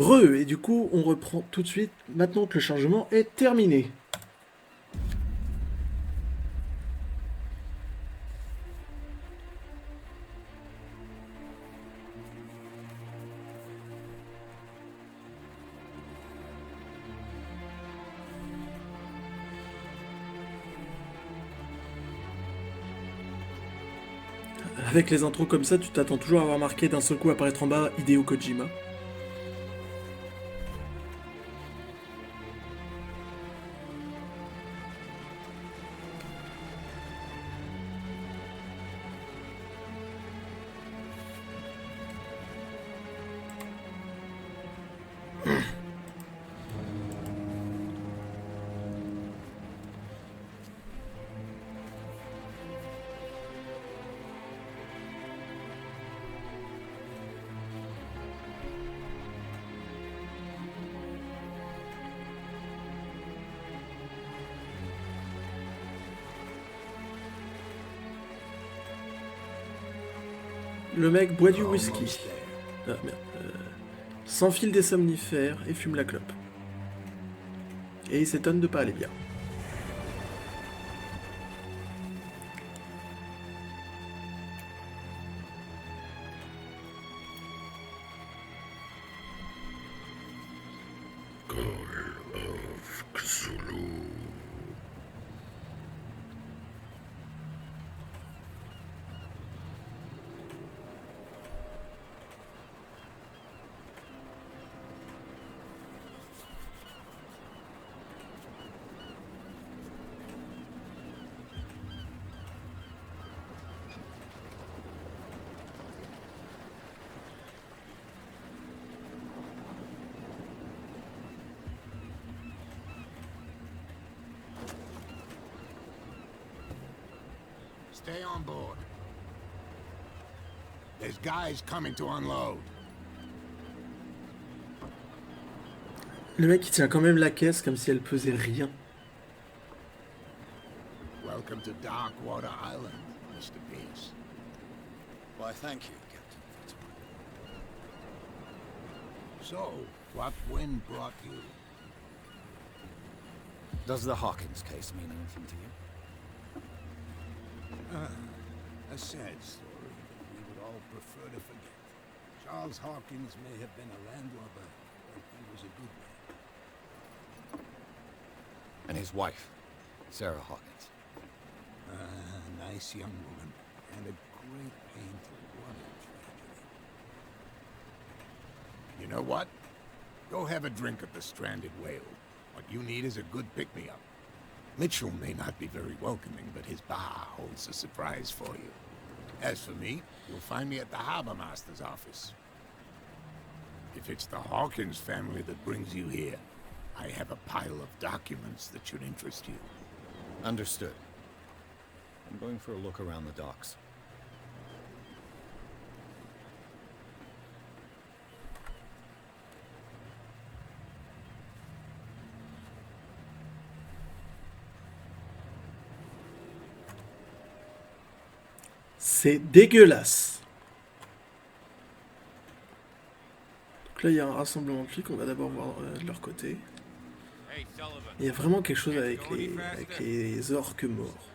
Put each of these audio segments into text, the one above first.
Et du coup, on reprend tout de suite, maintenant que le chargement est terminé. Avec les intros comme ça, tu t'attends toujours à avoir marqué d'un seul coup apparaître en bas Hideo Kojima. Le mec boit du whisky. Ah, merde. S'enfile des somnifères et fume la clope. Et il s'étonne de pas aller bien. Stay on board. There's guys coming to unload. Le mec il tient quand même la caisse comme si elle pesait rien. Welcome to Darkwater Island, Mr. Pierce. Why, thank you, Captain Fitzroy. So, what wind brought you? Does the Hawkins case mean anything to you? A sad story we would all prefer to forget. Charles Hawkins may have been a landlubber, but he was a good man. And his wife, Sarah Hawkins. A nice young woman, and a great pain to what a tragedy. You know what? Go have a drink at the Stranded Whale. What you need is a good pick-me-up. Mitchell may not be very welcoming, but his bar holds a surprise for you. As for me, you'll find me at the Harbor Master's office. If it's the Hawkins family that brings you here, I have a pile of documents that should interest you. Understood. I'm going for a look around the docks. C'est dégueulasse. Donc là, il y a un rassemblement de flics. On va d'abord voir de leur côté. Il y a vraiment quelque chose avec les orques morts.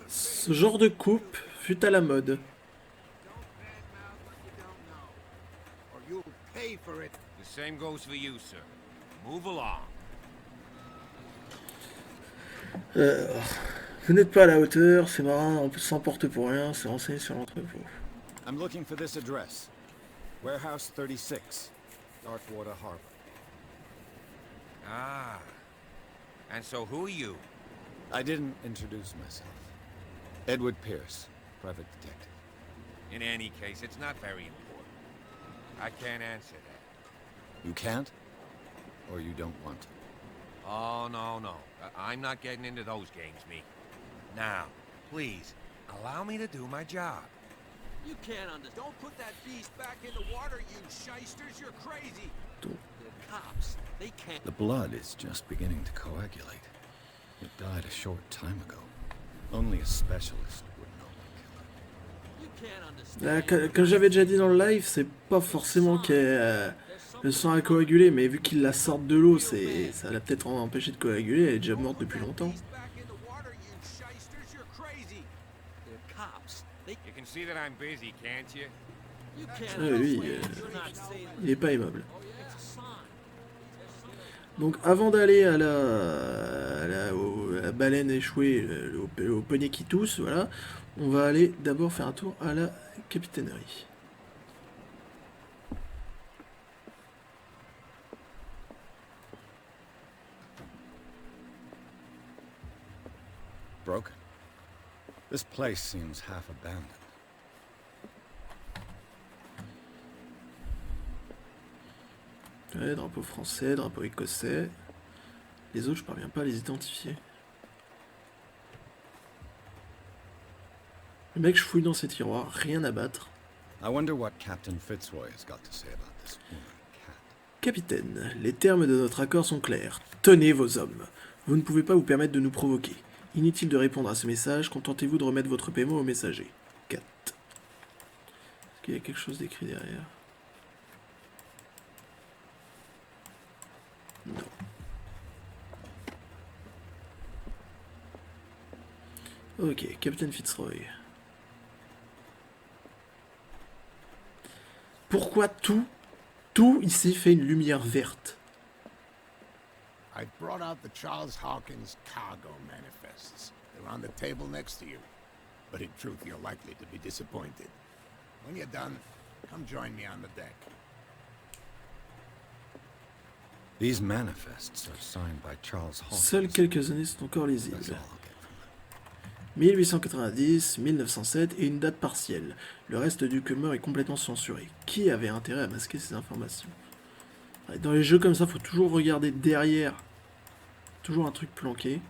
Ce genre de coupe fut à la mode. The same goes for you, sir. Move along. Vous n'êtes pas à la hauteur, ces marins s'emportent pour rien, c'est renseigné sur l'entrepôt. I'm looking for this address. Warehouse 36, Darkwater Harbor. Ah. And so who are you? I didn't introduce myself. Edward Pierce, private detective. In any case, it's not very important. I can't answer that. You can't? Or you don't want to? Oh, no. I'm not getting into those games, me. Now, please, allow me to do my job. You can't understand. Don't put that beast back in the water, you shysters. You're crazy. The cops, they can't. The blood is just beginning to coagulate. It died a short time ago. Only a specialist would know. You can't understand. Comme j'avais déjà dit dans le live, c'est pas forcément que le sang a coagulé, mais vu qu'il la sort de l'eau, ça l'a peut-être empêché de coaguler, elle est déjà morte depuis longtemps. Beast back in the water, you shysters, you're crazy. They're cops. They You can see that I'm busy, can't you? you can't Ah, lui, you're not saying il est pas aimable. it's a sign. Donc avant d'aller à la baleine échouée, au poney qui tousse, voilà, on va aller d'abord faire un tour à la capitainerie. Broken. This place seems half abandoned. Ouais, drapeau français, drapeau écossais. Les autres, je parviens pas à les identifier. Le mec, je fouille dans ses tiroirs, rien à battre. I wonder what Captain Fitzroy has got to say about this woman cat. Capitaine, les termes de notre accord sont clairs. Tenez vos hommes. Vous ne pouvez pas vous permettre de nous provoquer. Inutile de répondre à ce message, contentez-vous de remettre votre paiement au messager. 4. Est-ce qu'il y a quelque chose d'écrit derrière? Non. Ok, Captain Fitzroy. Pourquoi tout ici fait une lumière verte? I brought out the Charles Hawkins cargo manifests. They're on the table next to you. But in truth, you're likely to be disappointed. When you're done, come join me on the deck. These manifests are signed by Charles Hawkins. Seules quelques années sont encore lisibles. That's all I'll get from them. 1890, 1907 et une date partielle. Le reste du document est complètement censuré. Qui avait intérêt à masquer ces informations? Dans les jeux comme ça, faut toujours regarder derrière. Toujours un truc planqué.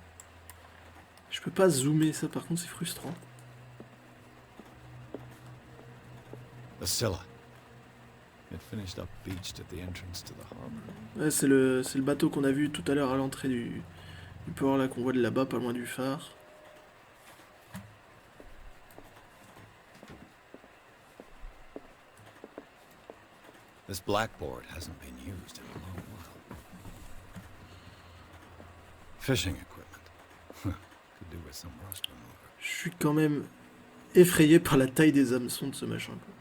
Je peux pas zoomer, ça par contre c'est frustrant. The Scylla. It finished up beached at the entrance to the harbor. Ouais, c'est le bateau qu'on a vu tout à l'heure à l'entrée du port là qu'on voit de là-bas, pas loin du phare. This blackboard hasn't been used in a long while. Fishing equipment. Could do with some rust remover. Je suis quand même effrayé par la taille des hameçons de ce machin, quoi.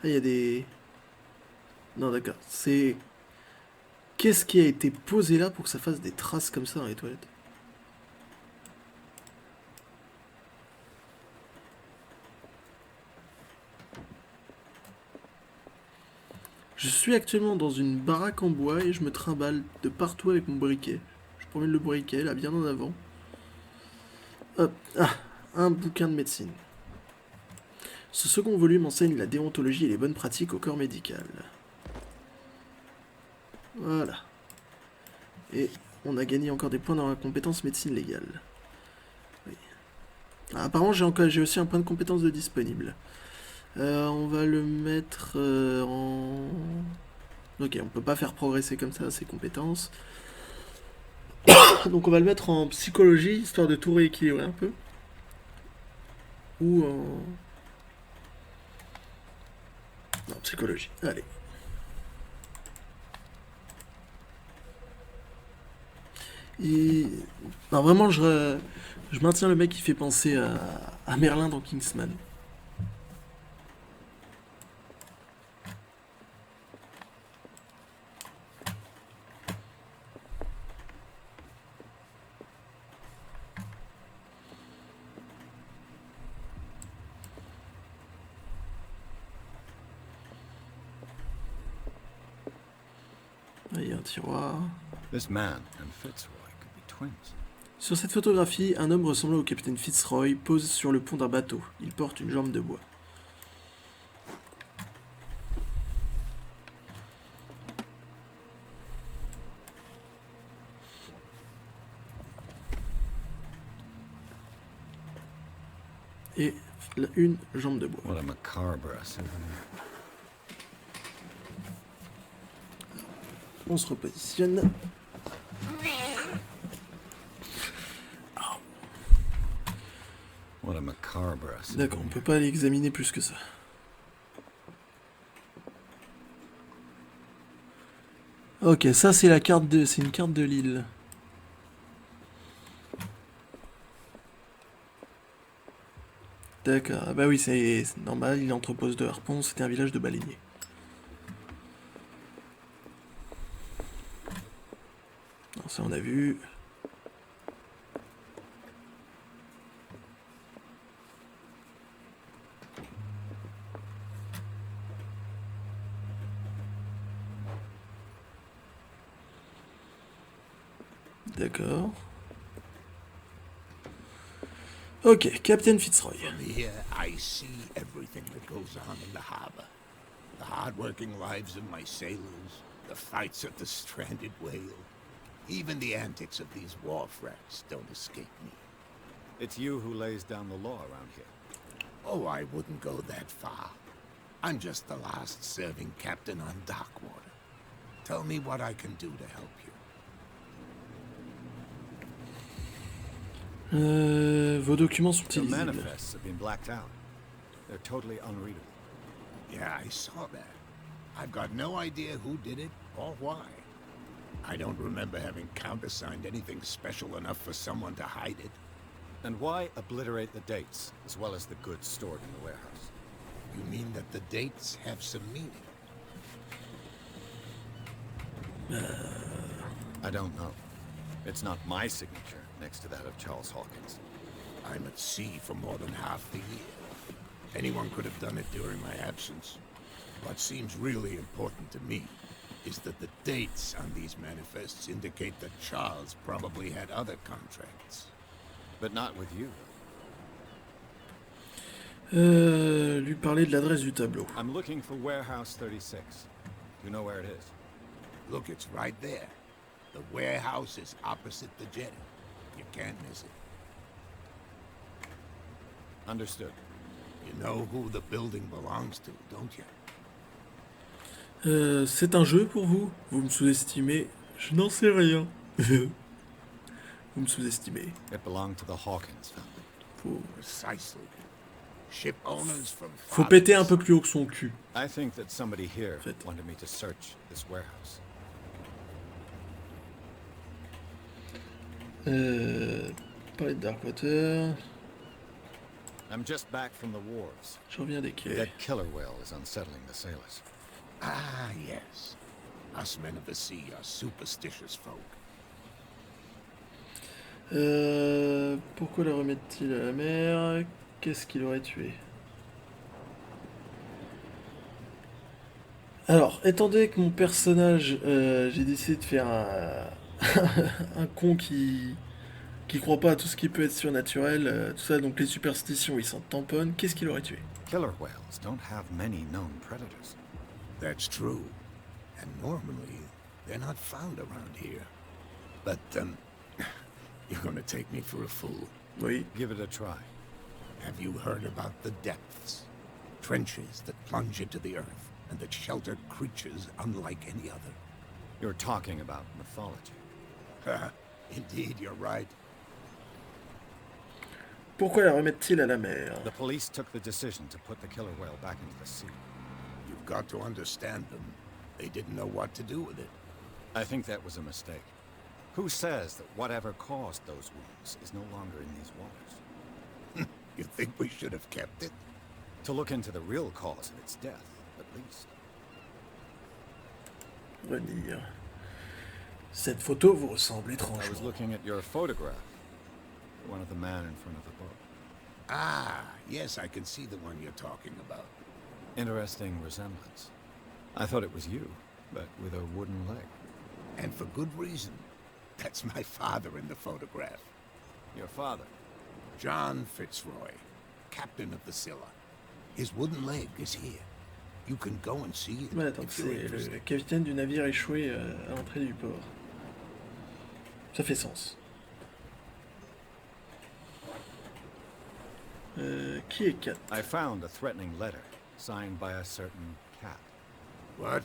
Ah, il y a des... Non, d'accord. C'est... Qu'est-ce qui a été posé là pour que ça fasse des traces comme ça dans les toilettes? Je suis actuellement dans une baraque en bois et je me trimballe de partout avec mon briquet. Je promène le briquet là bien en avant. Hop, ah, un bouquin de médecine. Ce second volume enseigne la déontologie et les bonnes pratiques au corps médical. Voilà. Et on a gagné encore des points dans la compétence médecine légale. Oui. Ah, apparemment j'ai aussi un point de compétence de disponible. On va le mettre en... Ok, on peut pas faire progresser comme ça ces compétences. Donc on va le mettre en psychologie, histoire de tout rééquilibrer un peu. Ou en... Non, psychologie, allez. Non, vraiment, je maintiens le mec qui fait penser à Merlin dans Kingsman. Il y a un tiroir. This man and Fitzroy could be twins. Sur cette photographie, un homme ressemblant au capitaine Fitzroy pose sur le pont d'un bateau. Il porte une jambe de bois. et une jambe de bois. What a macabre souvenir. On se repositionne. What a macabre souvenir. D'accord, on peut pas aller examiner plus que ça. Ok, ça c'est la carte de, c'est une carte de l'île. D'accord, ah bah oui, c'est normal, il entrepose de harpons, c'était un village de baleiniers. Non, ça on a vu. D'accord. Ok, Captain Fitzroy. From here, I see everything that goes on in the harbor. The hard-working lives of my sailors, the fights at the stranded whale. Even the antics of these wharf rats don't escape me. It's you who lays down the law around here. Oh, I wouldn't go that far. I'm just the last serving captain on Darkwater. Tell me what I can do to help you. Vos documents sont Your illisibles. manifests have been blacked out. They're totally unreadable. Yeah, I saw that. I've got no idea who did it or why. I don't remember having countersigned anything special enough for someone to hide it. And why obliterate the dates, as well as the goods stored in the warehouse? You mean that the dates have some meaning? I don't know. It's not my signature next to that of Charles Hawkins. I'm at sea for more than half the year. Anyone could have done it during my absence. What seems really important to me is that the dates on these manifests indicate that Charles probably had other contracts. But not with you. Lui parler de l'adresse du tableau. I'm looking for Warehouse 36. You know where it is? Look, it's right there. The warehouse is opposite the jetty. You can't miss it. Understood. You know who the building belongs to, don't you? C'est un jeu pour vous? Vous me sous-estimez? Je n'en sais rien. Vous me sous-estimez. It belonged to the Hawkins family. Precisely. Ship owners from Faut péter un peu plus haut que son cul. I think that somebody here Fait. wanted me to search this warehouse. Parler de Darkwater. I'm just back from the wharves. Je reviens des quais. That killer whale is unsettling the sailors. Ah, yes. Us men of the sea are superstitious folk. Pourquoi le remettent-ils à la mer? Qu'est-ce qu'il aurait tué? Alors, étant donné que mon personnage, j'ai décidé de faire un con qui croit pas à tout ce qui peut être surnaturel, tout ça, donc les superstitions, il s'en tamponne. Qu'est-ce qu'il aurait tué? Killer whales don't have many known predators. That's true. And normally, they're not found around here. But, you're gonna take me for a fool. Oui. Give it a try. Have you heard about the depths? Trenches that plunge into the earth and that shelter creatures unlike any other. You're talking about mythology. Indeed, you're right. Pourquoi la remettent-ils à la mer? The police took the decision to put the killer whale back into the sea. You've got to understand them. They didn't know what to do with it. I think that was a mistake. Who says that whatever caused those wounds is no longer in these waters? You think we should have kept it? To look into the real cause of its death, at least. Relire. Cette photo vous ressemble I was étrangement. looking at your photograph. One of the man in front of the boat. Ah, yes, I can see the one you're talking about. Interesting resemblance. I thought it was you, but with a wooden leg. And for good reason. That's my father in the photograph. Your father. John Fitzroy, captain of the Scylla. His wooden leg is here. You can go and see it Ouais, attends, if c'est you're le interested. capitaine du navire échoué à l'entrée du port. Ça fait sens. Qui est Kat? I found a threatening letter, signed by a certain cat. What?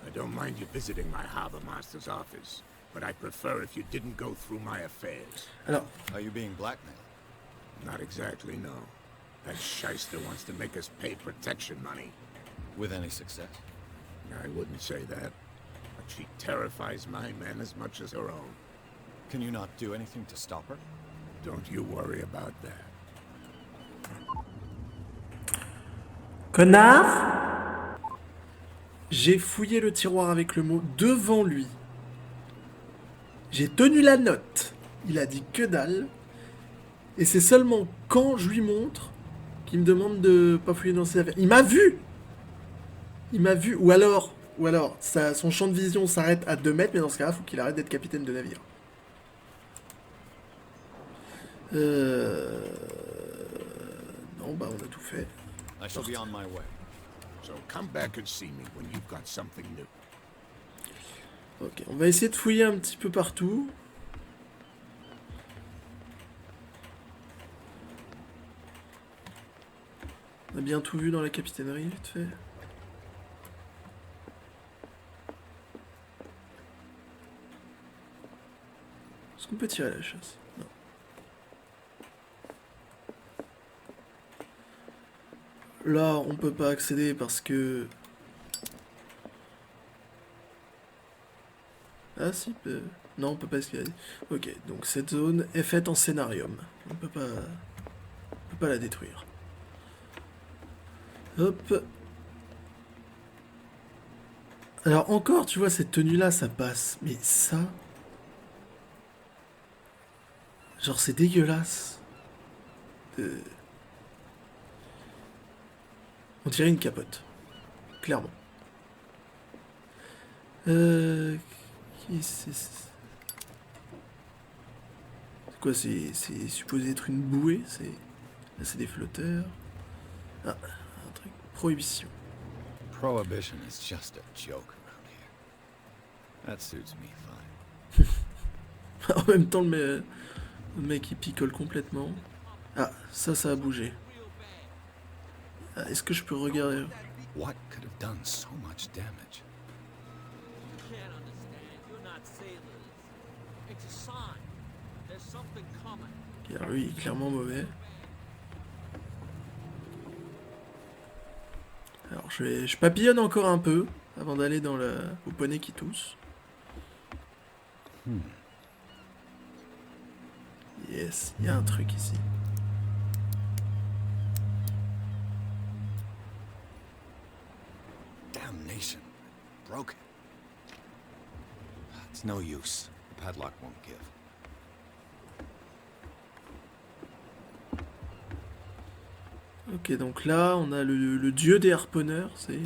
I don't mind you visiting my harbor master's office, but I prefer if you didn't go through my affairs. Alors, Are you being blackmailed? Not exactly, no. That shyster wants to make us pay protection money. With any success? I wouldn't say that, but she terrifies my men as much as her own. Can you not do anything to stop her? Don't you worry about that. connard! J'ai fouillé le tiroir avec le mot devant lui. J'ai tenu la note. Il a dit que dalle. Et c'est seulement quand je lui montre qu'il me demande de pas fouiller dans ses affaires. Il m'a vu! Il m'a vu. Ou alors son champ de vision s'arrête à 2 mètres, mais dans ce cas-là, il faut qu'il arrête d'être capitaine de navire. Non, bah on a tout fait. I shall be on my way. So come back and see me when you've got something new. Ok, on va essayer de fouiller un petit peu partout. On a bien tout vu dans la capitainerie, vite fait. Est-ce qu'on peut tirer à la chasse? Non. Là, on peut pas accéder parce que... Ah si, non, on peut pas escalader. Ok, donc cette zone est faite en scénarium. On peut pas la détruire. Hop. Alors encore, tu vois, cette tenue-là, ça passe. Mais ça... Genre, c'est dégueulasse. On dirait une capote. Clairement. C'est quoi? C'est supposé être une bouée? Là, c'est des flotteurs. Ah, un truc. Prohibition. Prohibition is just a joke around here. That suits me fine. En même temps, le mec il picole complètement. Ah, ça a bougé. Ah, est-ce que je peux regarder? What could have done so much damage? Can't understand. You're not sailors. It's a sign. There's something coming. Ok, alors lui, il est clairement mauvais. Alors, je papillonne encore un peu avant d'aller au poney qui tousse. Yes, il y a un truc ici. Damnation. Broken. It's no use. The padlock won't give. Ok, donc là, on a le dieu des harponneurs, c'est...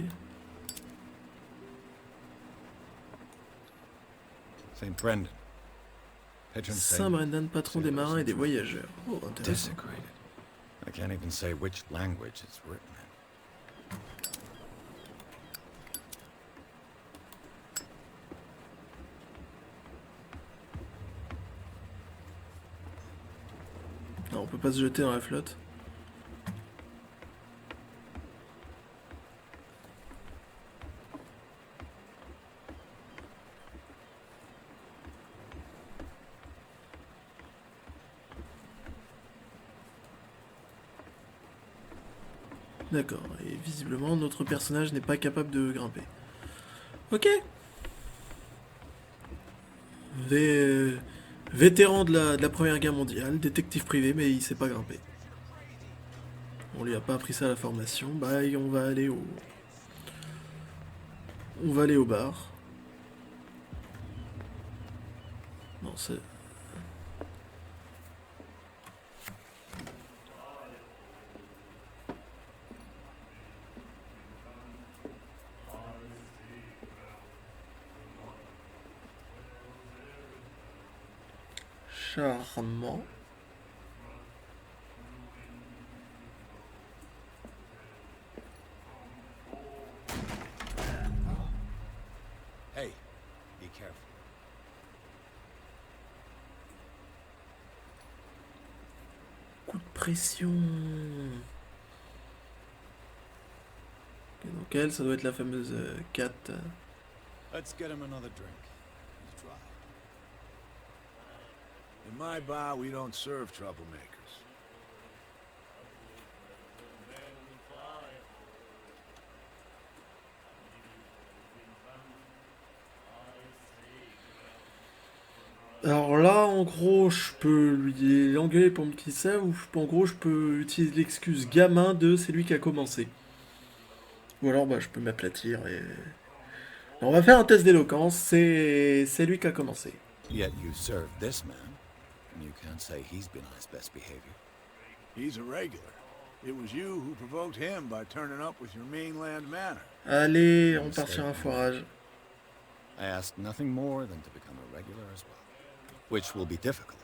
Saint Brendan. Patron Saint saint Brendan, patron des marins et des voyageurs. Oh, intéressant. desecrated. I can't even say which language it's written in. Non, on peut pas se jeter dans la flotte. D'accord, et visiblement notre personnage n'est pas capable de grimper. Ok. Vétéran de la Première Guerre mondiale, détective privé, mais il sait pas grimper. On lui a pas appris ça à la formation, bah on va aller au... On va aller au bar. Non, c'est... Charmant. Hey, be careful. Coup de pression. Ok, donc elle, ça doit être la fameuse Kat. Let's get him another drink. He's dry. In my bar, we don't serve troublemakers. Alors là, en gros, je peux lui l'engueuler pour me quitter ça, ou en gros, je peux utiliser l'excuse gamin de c'est lui qui a commencé. Ou alors, bah, je peux m'aplatir et... On va faire un test d'éloquence, c'est lui qui a commencé. Yet you served this man, and you can't say he's been on his best behavior. He's a regular. It was you who provoked him by turning up with your mainland manner. Allez, on part sur un foirage. I asked nothing more than to become a regular as well, which will be difficult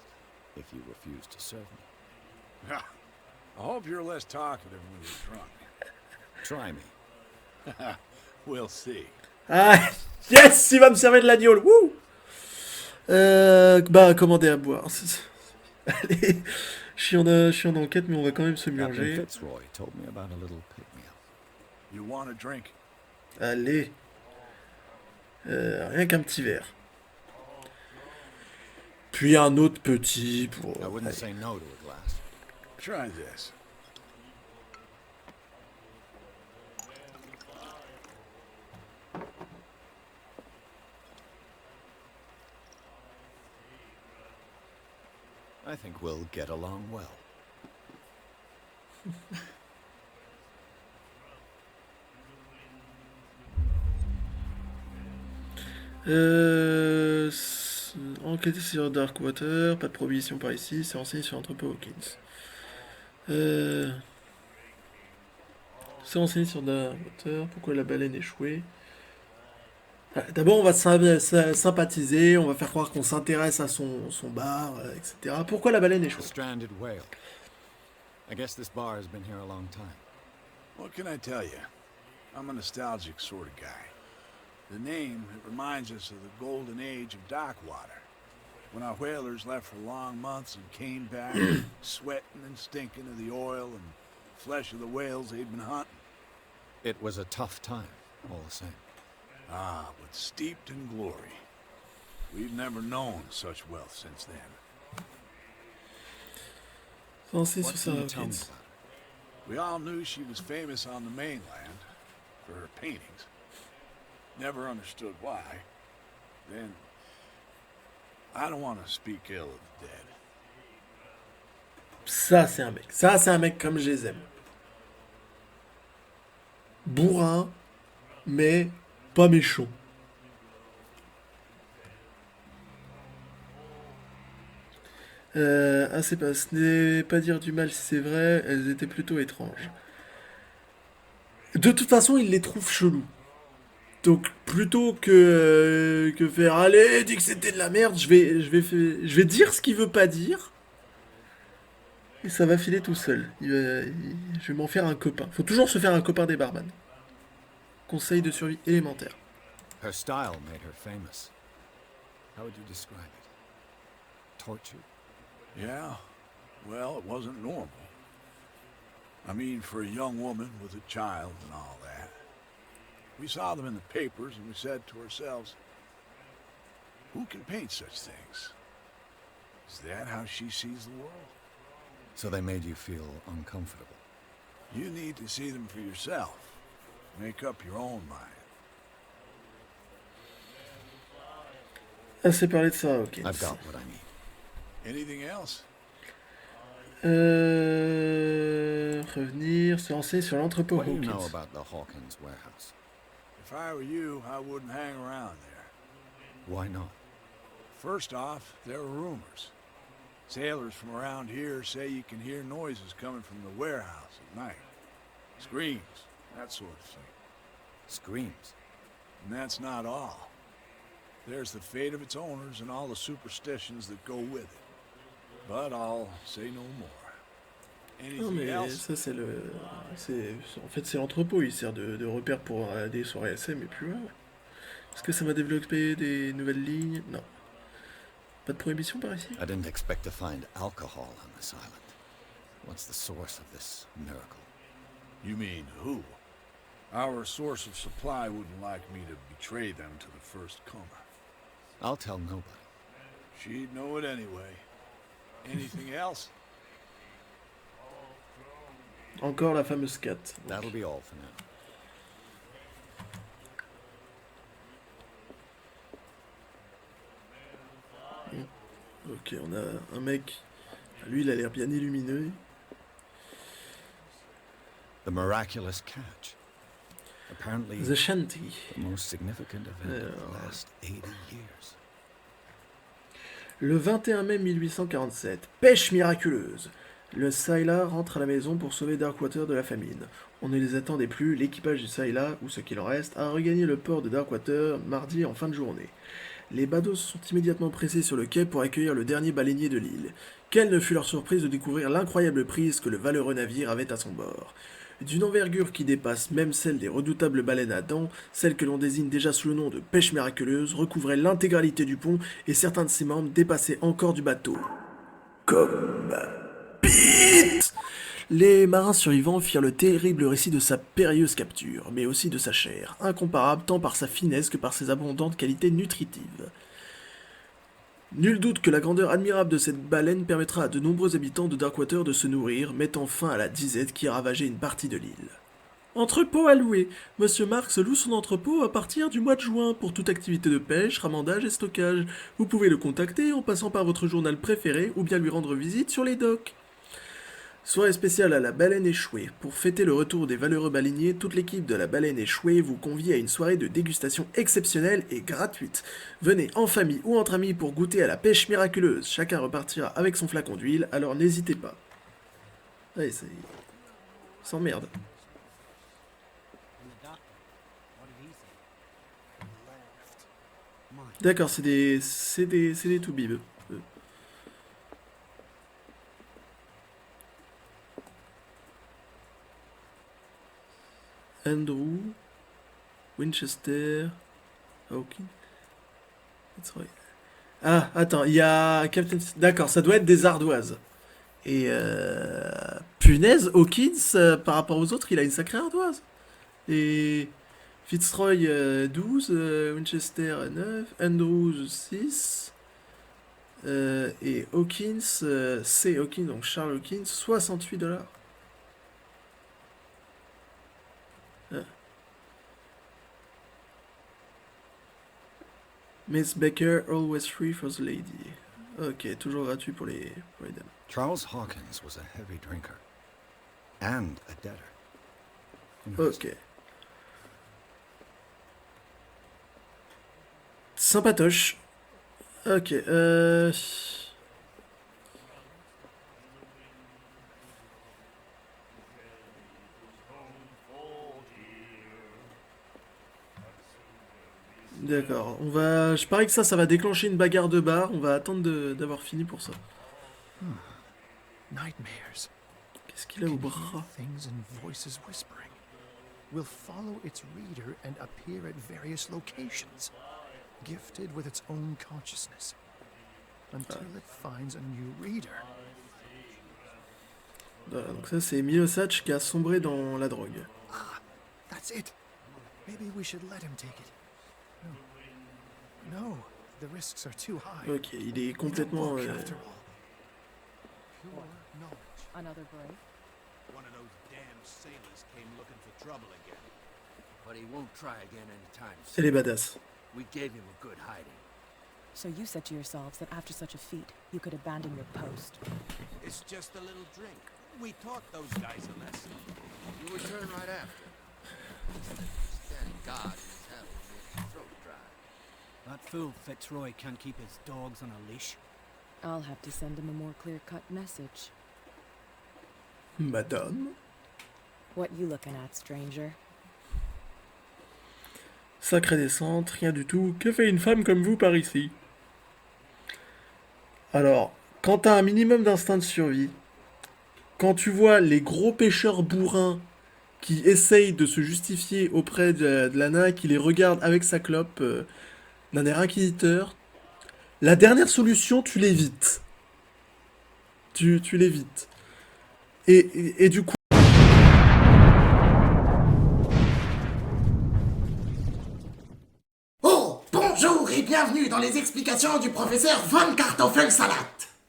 if you refuse to serve me. I hope you're less talkative when you're drunk. Try me. We'll see. Ah, yes, il va me servir de l'agneau. Wouh. Bah, commander à boire. Allez, je suis en enquête, mais on va quand même se Captain murger. Fitzroy told me about a little pick-me-up. You want a drink? Allez. Rien qu'un petit verre. Puis un autre petit pour... I wouldn't allez. say no to a glass. Try this. I think we'll get along well. Enquêter sur Darkwater, pas de prohibition par ici, c'est renseigné sur l'entrepôt Hawkins. C'est renseigné sur Darkwater, pourquoi la baleine échouée. Ah, d'abord, on va sympathiser, on va faire croire qu'on s'intéresse à son bar, etc. Pourquoi la baleine The échouée? stranded whale. I guess this bar has been here a long time. What can I tell you? I'm a nostalgic sort of guy. The name, it reminds us of the golden age of Darkwater, when our whalers left for long months and came back sweating and stinking of the oil and flesh of the whales they'd been hunting. It was a tough time, all the same. Ah, but steeped in glory. We've never known such wealth since then. Renseigné What sur can Sarah you tell me Hawkins. about it? We all knew she was famous on the mainland for her paintings. Never understood why. Then, I don't want to speak ill of the dead. Ça, c'est un mec. Ça, c'est un mec comme je les aime. Bourrin, mais pas méchant. C'est pas, ce n'est pas dire du mal si c'est vrai, elles étaient plutôt étranges. De toute façon, il les trouve chelous. Donc, plutôt que faire allez, dis que c'était de la merde, je vais dire ce qu'il veut pas dire. Et ça va filer tout seul. Je vais m'en faire un copain. Faut toujours se faire un copain des barman. Conseil de survie élémentaire. Her style made her famous. How would you describe it? Torture? Yeah, well, it wasn't normal. I mean, for a young woman with a child and all that. We saw them in the papers and we said to ourselves, who can paint such things? Is that how she sees the world? So they made you feel uncomfortable. You need to see them for yourself. Make up your own mind. Assez parlé de ça, ok. I've got what I need. Anything else? Revenir, se renseigner sur l'entrepôt What do you know Hawkins. about the Hawkins warehouse? If I were you, I wouldn't hang around there. Why not? First off, there are rumors. Sailors from around here say you can hear noises coming from the warehouse at night. Screams, that sort of thing. Screams. And that's not all. There's the fate of its owners and all the superstitions that go with it. But I'll say no more. Non Anything mais else? ça c'est en fait c'est l'entrepôt, il sert de repère pour des soirées SM et puis voilà. Est-ce que ça va développer des nouvelles lignes? Non. Pas de prohibition par ici? I didn't expect to find alcohol on this island. What's the source of this miracle? You mean who? Our source of supply wouldn't like me to betray them to the first comer. I'll tell nobody. She'd know it anyway. Anything else? Encore la fameuse 4. That'll be all for now. Ok, on a un mec. Lui, il a l'air bien illuminé. The miraculous catch. Apparently, The Shanty. the most significant event of the last 80 years. Le 21 mai 1847, pêche miraculeuse. Le Sayla rentre à la maison pour sauver Darkwater de la famine. On ne les attendait plus, l'équipage du Sayla, ou ce qu'il en reste, a regagné le port de Darkwater mardi en fin de journée. Les badauds sont immédiatement pressés sur le quai pour accueillir le dernier baleinier de l'île. Quelle ne fut leur surprise de découvrir l'incroyable prise que le valeureux navire avait à son bord. D'une envergure qui dépasse même celle des redoutables baleines à dents, celle que l'on désigne déjà sous le nom de pêche miraculeuse recouvrait l'intégralité du pont et certains de ses membres dépassaient encore du bateau. Comme Pete. Les marins survivants firent le terrible récit de sa périlleuse capture, mais aussi de sa chair, incomparable tant par sa finesse que par ses abondantes qualités nutritives. Nul doute que la grandeur admirable de cette baleine permettra à de nombreux habitants de Darkwater de se nourrir, mettant fin à la disette qui ravageait une partie de l'île. Entrepôt à louer. Monsieur Marx loue son entrepôt à partir du mois de juin pour toute activité de pêche, ramandage et stockage. Vous pouvez le contacter en passant par votre journal préféré ou bien lui rendre visite sur les docks. Soirée spéciale à la baleine échouée. Pour fêter le retour des valeureux baleiniers, toute l'équipe de la baleine échouée vous convie à une soirée de dégustation exceptionnelle et gratuite. Venez en famille ou entre amis pour goûter à la pêche miraculeuse. Chacun repartira avec son flacon d'huile, alors n'hésitez pas. Allez, ça y est. S'emmerde. D'accord, c'est des toubibs. Andrew, Winchester, Hawkins. That's right. Ah, attends, il y a Captain. D'accord, ça doit être des ardoises. Et punaise, Hawkins, par rapport aux autres, il a une sacrée ardoise. Et Fitzroy 12, Winchester 9, Andrews 6. Et Hawkins, C. Hawkins, donc Charles Hawkins, $68. Miss Baker, always free for the lady. Ok, toujours gratuit pour les dames. Charles Hawkins was a heavy drinker and a debtor. Ok. Sympatoche. Ok, D'accord, on va... Je parie que ça va déclencher une bagarre de bar, on va attendre d'avoir fini pour ça. Nightmares. Qu'est-ce qu'il a au bras? Things and voices whispering. Will follow its reader and appear at various locations, gifted with its own consciousness, until it finds a new reader. Voilà, donc ça c'est Miosach qui a sombré dans la drogue. Ah, that's it. Maybe we should let him take it. No, the risks are too high. Ok, il est complètement... After all. Pure knowledge. Another break? One of those damn sailors came looking for trouble again. But he won't try again anytime Elle est soon. badass. We gave him a good hiding. So you said to yourselves that after such a feat, you could abandon your post. It's just a little drink. We taught those guys a lesson. You return right after. Standing guard in his hell will make your throat dry. That fool Fitzroy can't keep his dogs on a leash. I'll have to send him a more clear-cut message. Madame. What you looking at, stranger? Sacrée descente, rien du tout. Que fait une femme comme vous par ici? Alors, quand t'as un minimum d'instinct de survie, quand tu vois les gros pêcheurs bourrins qui essayent de se justifier auprès de la nana qui les regarde avec sa clope d'un air inquisiteur, la dernière solution, tu l'évites. Tu l'évites. Et du coup... Oh, bonjour et bienvenue dans les explications du professeur Von Kartoffelsalat.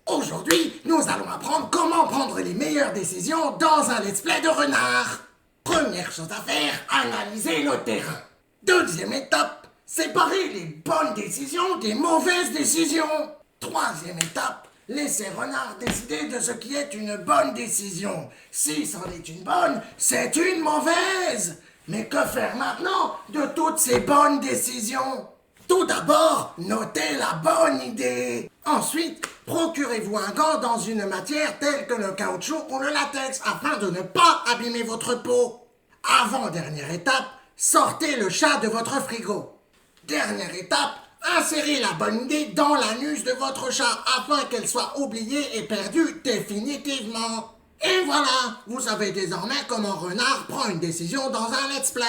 Aujourd'hui, nous allons apprendre comment prendre les meilleures décisions dans un let's play de renard. Première chose à faire, analyser le terrain. Deuxième étape, séparer les bonnes décisions des mauvaises décisions. Troisième étape, laisser renard décider de ce qui est une bonne décision. Si c'en est une bonne, c'est une mauvaise. Mais que faire maintenant de toutes ces bonnes décisions? Tout d'abord, notez la bonne idée. Ensuite, procurez-vous un gant dans une matière telle que le caoutchouc ou le latex afin de ne pas abîmer votre peau. Avant-dernière étape, sortez le chat de votre frigo. Dernière étape, insérez la bonne idée dans l'anus de votre chat afin qu'elle soit oubliée et perdue définitivement. Et voilà, vous savez désormais comment Renard prend une décision dans un let's play.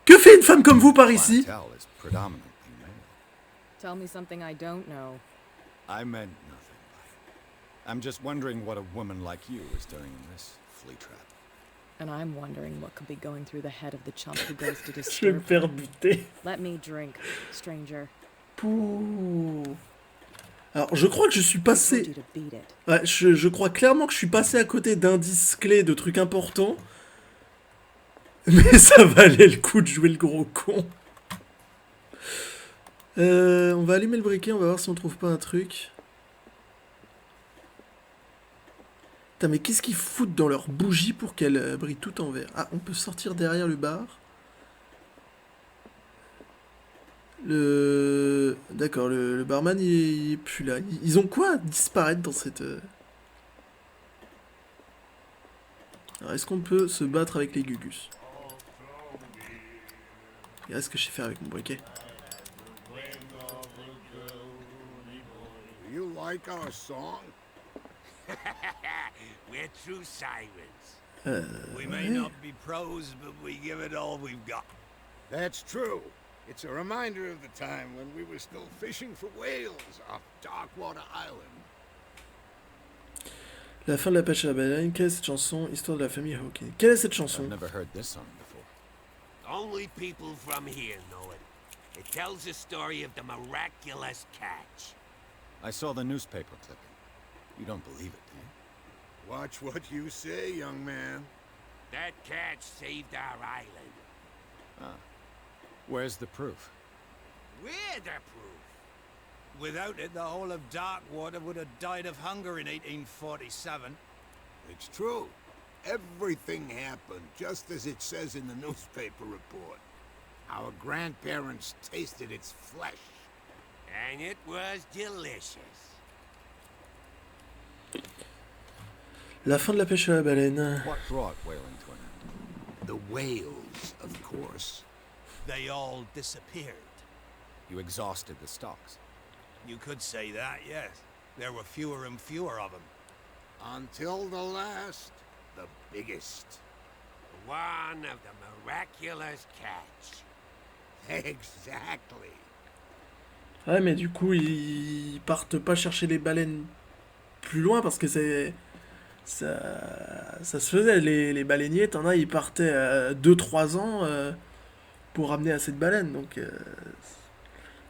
Que fait une femme comme vous par ici? Clientele is predominantly male. Tell me something I don't know. I meant nothing by it. I'm just wondering what a woman like you is doing in this flea trap. And I'm wondering what could be going through the head of the chump who goes to Je vais me disturb. faire buter. Let me drink, stranger. Pouh. Alors, je crois que je suis I told passé... you to beat it. Ouais, je crois clairement que je suis passé à côté d'indices clés, de trucs importants. Mais ça valait le coup de jouer le gros con. On va allumer le briquet, on va voir si on trouve pas un truc. Putain, mais qu'est-ce qu'ils foutent dans leur bougie pour qu'elle brille tout en vert? Ah, on peut sortir derrière le bar. D'accord, le barman, il est plus là. Ils ont quoi à disparaître dans cette... Alors, est-ce qu'on peut se battre avec les Gugus? Regarde ce que je sais faire avec mon briquet. Do you like our song? We're true sirens. We may ouais. not be pros, but we give it all we've got. That's true. It's a reminder of the time when we were still fishing for whales off Darkwater Island. La fin de la pêche à la baleine. Quelle est cette chanson? Histoire de la famille Hawkins. Quelle est cette chanson? I've never heard this song before. Only people from here know it. It tells the story of the miraculous catch. I saw the newspaper clipping. You don't believe it, do you? Watch what you say, young man. That catch saved our island. Ah. Where's the proof? We're the proof. Without it, the whole of Darkwater would have died of hunger in 1847. It's true. Everything happened just as it says in the newspaper report. Our grandparents tasted its flesh. And it was delicious. La fin de la pêche à la baleine. What brought whaling to an end? The whales, of course. They all disappeared. You exhausted the stocks. You could say that, yes. There were fewer and fewer of them. Until the last, the biggest. One of the miraculous catch. Exactly. Ouais, mais du coup, ils partent pas chercher les baleines plus loin parce que c'est... Ça se faisait, les baleiniers, t'en as, ils partaient 2-3 ans pour ramener assez de baleines, donc...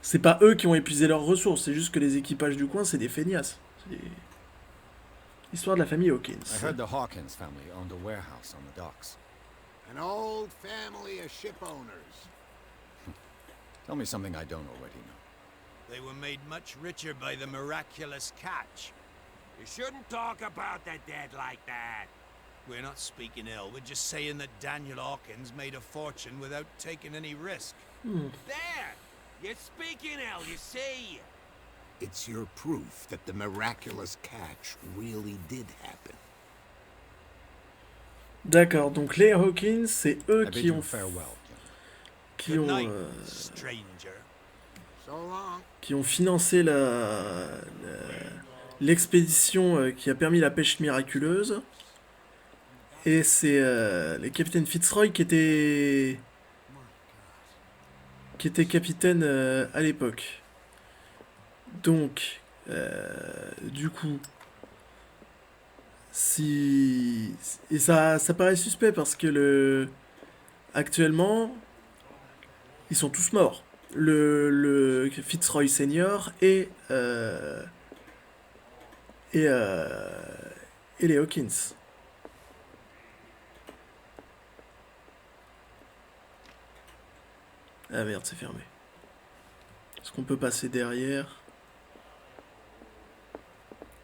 c'est pas eux qui ont épuisé leurs ressources, c'est juste que les équipages du coin, c'est des feignasses. C'est... Histoire de la famille Hawkins. I heard the Hawkins family owned a warehouse on the docks. An old family of ship owners. Tell me something I don't already know. They were made much richer by the miraculous catch. You shouldn't talk about the dead like that. We're not speaking ill, we're just saying that Daniel Hawkins made a fortune without taking any risk. There! You're speaking ill, you see. It's your proof that the miraculous catch really did happen. D'accord, donc les Hawkins, c'est eux I bid qui you ont... farewell, Qui Good ont... night, stranger. So long. qui ont financé l'expédition qui a permis la pêche miraculeuse. Et c'est les capitaines Fitzroy qui étaient capitaine à l'époque. Donc, du coup, si... Et ça paraît suspect parce que actuellement, ils sont tous morts. Le Fitzroy Senior et les Hawkins. Ah merde, c'est fermé. Est-ce qu'on peut passer derrière?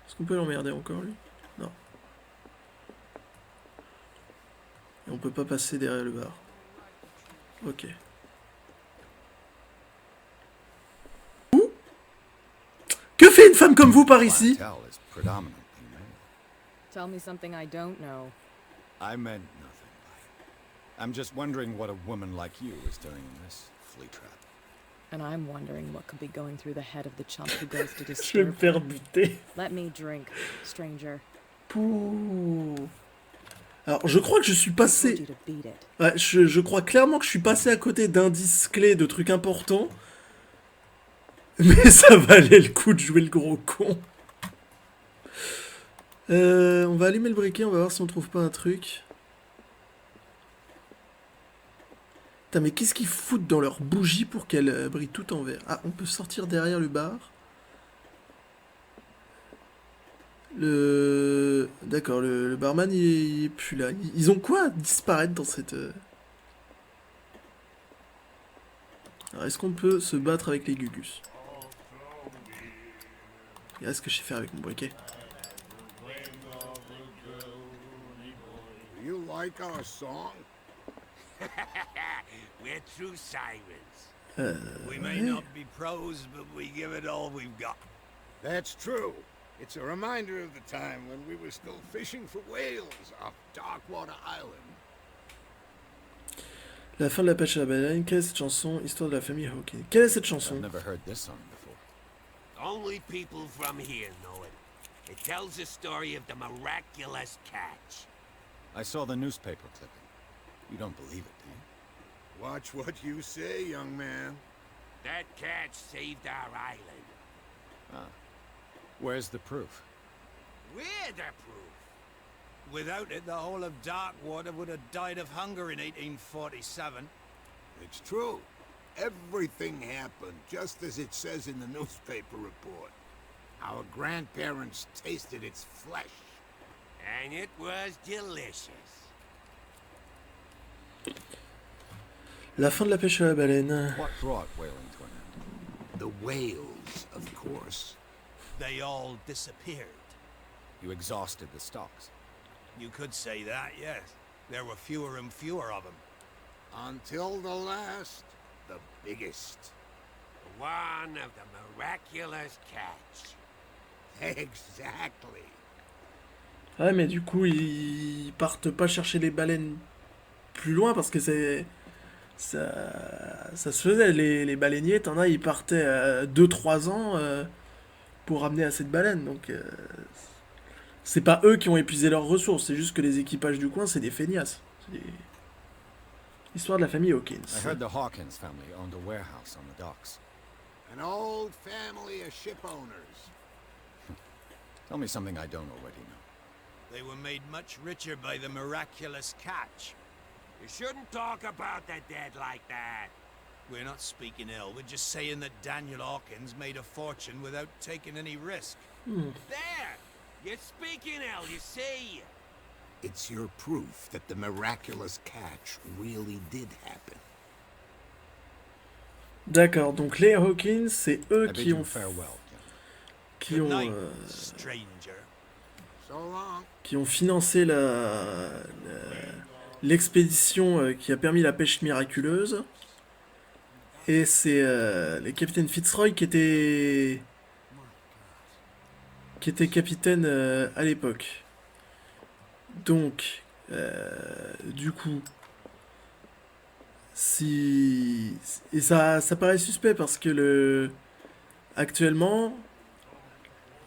Est-ce qu'on peut l'emmerder encore, lui? Non. Et on peut pas passer derrière le bar. Ok. Que fait une femme comme vous par ici? Clientele is predominantly male. Tell me something I don't know. I meant nothing by it. I'm just wondering what a woman like you is doing in this flea trap. And I'm wondering what could be going through the head of the chump who goes to Je vais me disturb. faire buter. Let me drink, stranger. Pouh. Alors, je crois que je suis I told passé... you to beat it. Ouais, je crois clairement que je suis passé à côté d'indices clés, de trucs importants. Mais ça valait le coup de jouer le gros con. On va allumer le briquet, on va voir si on trouve pas un truc. Putain, mais qu'est-ce qu'ils foutent dans leur bougie pour qu'elle brille tout en vert? Ah, on peut sortir derrière le bar. D'accord, le barman, il est plus là. Ils ont quoi à disparaître dans cette... Alors, est-ce qu'on peut se battre avec les Gugus? Regarde ce que je sais faire avec mon briquet. Do you like our song? We're true sirens. We may not be pros, but we give it all we've got. That's true. It's a reminder of the time when we were still fishing for whales off Darkwater Island. La fin de la pêche à la baleine. Quelle est cette chanson? Histoire de la famille Hawkins. Quelle est cette chanson? I've never heard this song before. Only people from here know it. It tells the story of the miraculous catch. I saw the newspaper clipping. You don't believe it, do you? Watch what you say, young man. That catch saved our island. Ah. Where's the proof? We're the proof. Without it, the whole of Darkwater would have died of hunger in 1847. It's true. Everything happened just as it says in the newspaper report. Our grandparents tasted its flesh. And it was delicious. La fin de la pêche à la baleine. What brought whaling to an end? The whales, of course. They all disappeared. You exhausted the stocks. You could say that, yes. There were fewer and fewer of them. Until the last, the biggest. One of the miraculous catch. Exactly. Ouais, mais du coup, ils partent pas chercher les baleines plus loin parce que c'est... Ça se faisait, les baleiniers, t'en as, ils partaient 2-3 ans pour ramener assez de baleines, donc... c'est pas eux qui ont épuisé leurs ressources, c'est juste que les équipages du coin, c'est des feignasses. C'est des... Histoire de la famille Hawkins. I heard the Hawkins family owned a warehouse on the docks. An old family of ship owners. Tell me something I don't already know. They were made much richer by the miraculous catch. You shouldn't talk about the dead like that. We're not speaking ill, we're just saying that Daniel Hawkins made a fortune without taking any risk. There! You're speaking ill, you see. It's your proof that the miraculous catch really did happen. D'accord, donc les Hawkins, c'est eux I bid qui you ont... farewell, Qui Good ont, night, stranger. So long. qui ont financé l'expédition qui a permis la pêche miraculeuse. Et c'est le capitaine Fitzroy qui était capitaine à l'époque. Donc, du coup, si... Et ça paraît suspect parce que actuellement,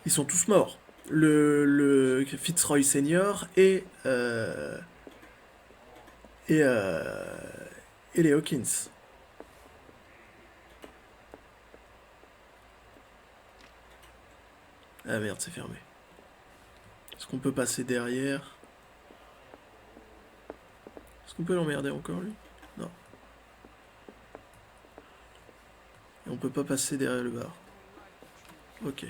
ils sont tous morts. Le Fitzroy Senior et les Hawkins. Ah merde, c'est fermé. Est-ce qu'on peut passer derrière? Est-ce qu'on peut l'emmerder encore, lui? Non. Et on peut pas passer derrière le bar. Ok.